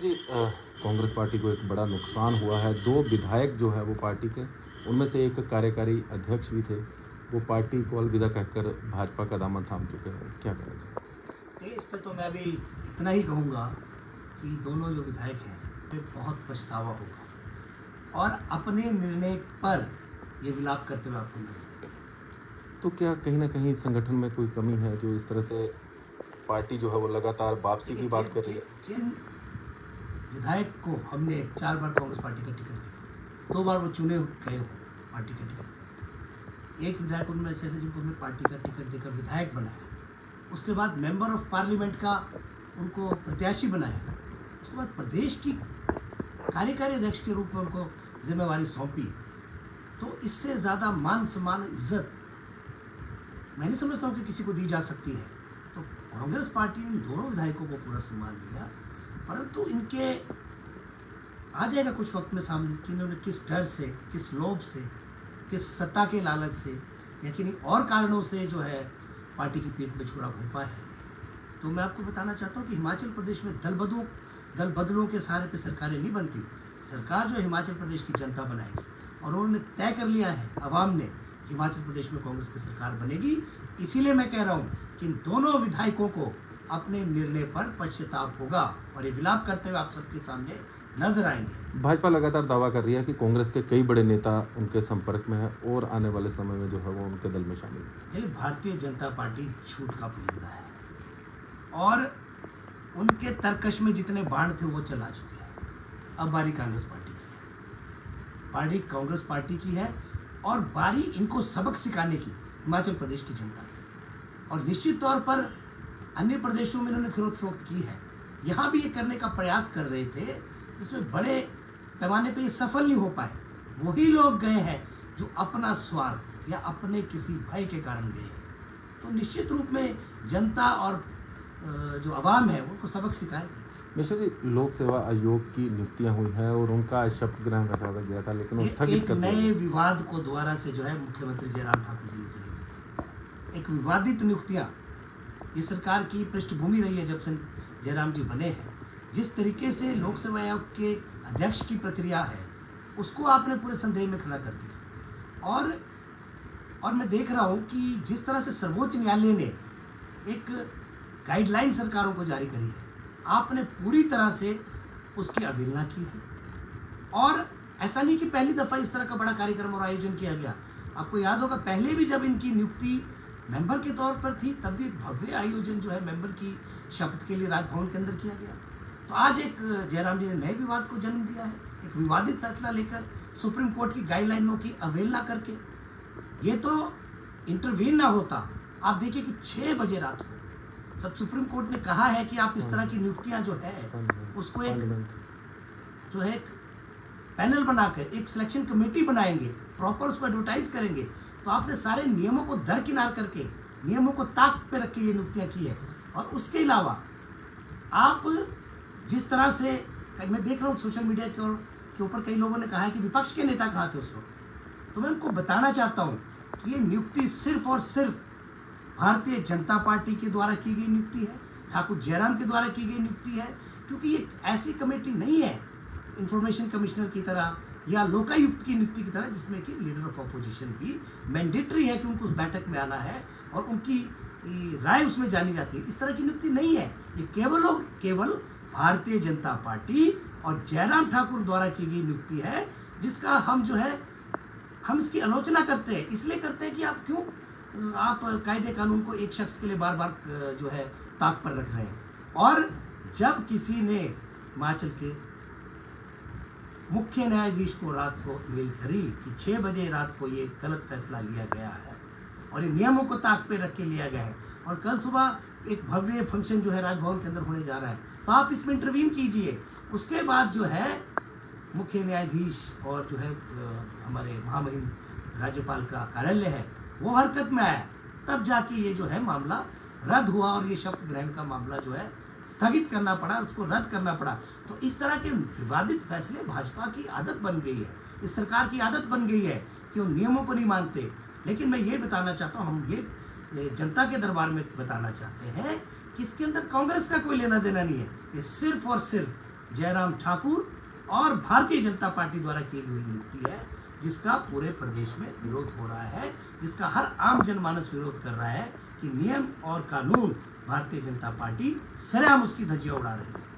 Ji Congress party को एक बड़ा नुकसान हुआ है। 2 विधायक जो है वो पार्टी के, उनमें से एक कार्यकारी अध्यक्ष भी थे, वो पार्टी को अलविदा कहकर भाजपा का दामन थाम चुके हैं। क्या करें जी? देखिए, इस पर तो मैं अभी इतना ही कहूँगा कि दोनों जो विधायक हैं पे बहुत पछतावा होगा और अपने निर्णय पर ये विलाप करते हुए आपको नजर आएगा। तो क्या कहीं ना कहीं संगठन में कोई कमी है जो इस तरह से पार्टी जो है वो लगातार वापसी की बात कर रही है? जिन विधायक को हमने 4 बार कांग्रेस पार्टी का टिकट दिया, 2 बार वो चुने गए हो पार्टी का टिकट, एक विधायक उनमें ऐसे जिनको हमने पार्टी का टिकट देकर विधायक बनाया, उसके बाद मेंबर ऑफ पार्लियामेंट का उनको प्रत्याशी बनाया, उसके बाद प्रदेश की कार्यकारी अध्यक्ष के रूप में उनको जिम्मेवारी सौंपी। तो इससे ज़्यादा मान सम्मान इज्जत मैं नहीं समझता हूँ कि किसी को दी जा सकती है। तो कांग्रेस पार्टी ने दोनों विधायकों को पूरा सम्मान दिया, परंतु इनके आ जाएगा कुछ वक्त में सामने कि इन्होंने किस डर से, किस लोभ से, किस सत्ता के लालच से या किन्हीं और कारणों से जो है पार्टी की पीठ में छुरा घोंपा है। तो मैं आपको बताना चाहता हूँ कि हिमाचल प्रदेश में दल बदलों के सहारे पे सरकारें नहीं बनती। सरकार जो हिमाचल प्रदेश की जनता बनाएगी और उन्होंने तय कर लिया है अवाम ने, हिमाचल प्रदेश में कांग्रेस की सरकार बनेगी। इसीलिए मैं कह रहा हूँ कि इन दोनों विधायकों को अपने निर्णय पर पश्चाताप होगा और ये विलाप करते हुए आप सबके सामने नजर आएंगे। भाजपा लगातार दावा कर रही है कि कांग्रेस के कई बड़े नेता उनके संपर्क में हैं और आने वाले समय में जो है वो उनके दल में शामिल होंगे। देखिए, भारतीय जनता पार्टी झूठ का पुलिंदा है और उनके तर्कश में जितने बाण थे वो चला चुके हैं। अब बारी कांग्रेस पार्टी की है, बारी कांग्रेस पार्टी की है और बारी इनको सबक सिखाने की हिमाचल प्रदेश की जनता की। और निश्चित तौर पर अन्य प्रदेशों में इन्होंने खरीद फरोख्त की है, यहाँ भी ये करने का प्रयास कर रहे थे, जिसमें बड़े पैमाने पर ये सफल नहीं हो पाए। वही लोग गए हैं जो अपना स्वार्थ या अपने किसी भय के कारण गए हैं। तो निश्चित रूप में जनता और जो आवाम है उनको सबक सिखाएगी। मिश्रा जी, लोक सेवा आयोग की नियुक्तियां हुई हैं और उनका शपथ ग्रहण रखा गया था, लेकिन वो स्थगित कर दिया। नए विवाद को दोबारा से जो है मुख्यमंत्री जयराम ठाकुर जी ने जन्म दिया। एक विवादित नियुक्तियां, ये सरकार की पृष्ठभूमि रही है जब से जयराम जी बने हैं। जिस तरीके से लोक सेवा आयोग के अध्यक्ष की प्रक्रिया है उसको आपने पूरे संदेह में खड़ा कर दिया। और मैं देख रहा हूँ कि जिस तरह से सर्वोच्च न्यायालय ने एक गाइडलाइन सरकारों को जारी करी है, आपने पूरी तरह से उसकी अवहेलना की है। और ऐसा नहीं कि पहली दफा इस तरह का बड़ा कार्यक्रम और आयोजन किया गया। आपको याद होगा पहले भी जब इनकी नियुक्ति मेंबर के तौर पर थी तब भी एक भव्य आयोजन जो है मेंबर की शपथ के लिए राजभवन के अंदर किया गया। तो आज एक जयराम जी ने नए विवाद को जन्म दिया है, एक विवादित फैसला लेकर सुप्रीम कोर्ट की गाइडलाइनों की अवहेलना करके। ये तो इंटरवीन ना होता, आप देखिए कि 6 बजे रात को सब सुप्रीम कोर्ट ने कहा है कि आप इस तरह की नियुक्तियां जो है उसको एक जो है पैनल बनाकर एक सिलेक्शन कमेटी बनाएंगे, प्रॉपर उसको एडवर्टाइज करेंगे। तो आपने सारे नियमों को दरकिनार करके, नियमों को ताक पे रख के ये नियुक्तियां की है। और उसके अलावा आप जिस तरह से, मैं देख रहा हूँ सोशल मीडिया के ऊपर कई लोगों ने कहा है कि विपक्ष के नेता कहाँ थे उस वक्त। तो मैं उनको बताना चाहता हूँ कि ये नियुक्ति सिर्फ और सिर्फ भारतीय जनता पार्टी के द्वारा की गई नियुक्ति है, ठाकुर जयराम के द्वारा की गई नियुक्ति है। क्योंकि ये ऐसी कमेटी नहीं है इंफॉर्मेशन कमिश्नर की तरह या लोकायुक्त की नियुक्ति की तरह, जिसमें कि लीडर ऑफ अपोजिशन भी मैंडेटरी है कि उनको उस बैठक में आना है और उनकी राय उसमें जानी जाती है। इस तरह की नियुक्ति नहीं है। ये केवल और केवल भारतीय जनता पार्टी और जयराम ठाकुर द्वारा की गई नियुक्ति है, जिसका हम जो है हम इसकी आलोचना करते हैं। इसलिए करते हैं कि आप क्यों आप कायदे कानून को एक शख्स के लिए बार बार जो है ताक पर रख रहे हैं। और जब किसी ने हिमाचल के मुख्य न्यायाधीश को रात को मेल करी कि 6 बजे रात को ये गलत फैसला लिया गया है और ये नियमों को ताक पे रख के लिया गया है और कल सुबह एक भव्य फंक्शन जो है राजभवन के अंदर होने जा रहा है, तो आप इसमें इंटरवीन कीजिए। उसके बाद जो है मुख्य न्यायाधीश और जो है हमारे महामहिम राज्यपाल का कार्यालय है वो हरकत में आया, तब जाके ये जो है मामला रद्द हुआ और ये शपथ ग्रहण का मामला जो है स्थगित करना पड़ा, उसको रद्द करना पड़ा। तो इस तरह के विवादित फैसले भाजपा की आदत बन गई है, इस सरकार की आदत बन गई है कि वो नियमों को नहीं मानते। लेकिन मैं ये बताना चाहता हूँ, हम ये जनता के दरबार में बताना चाहते हैं कि इसके अंदर कांग्रेस का कोई लेना देना नहीं है। ये सिर्फ और सिर्फ जयराम ठाकुर और भारतीय जनता पार्टी द्वारा की गई नियुक्ति है, जिसका पूरे प्रदेश में विरोध हो रहा है, जिसका हर आम जनमानस विरोध कर रहा है कि नियम और कानून भारतीय जनता पार्टी सरेआम उसकी धज्जियां उड़ा रही है।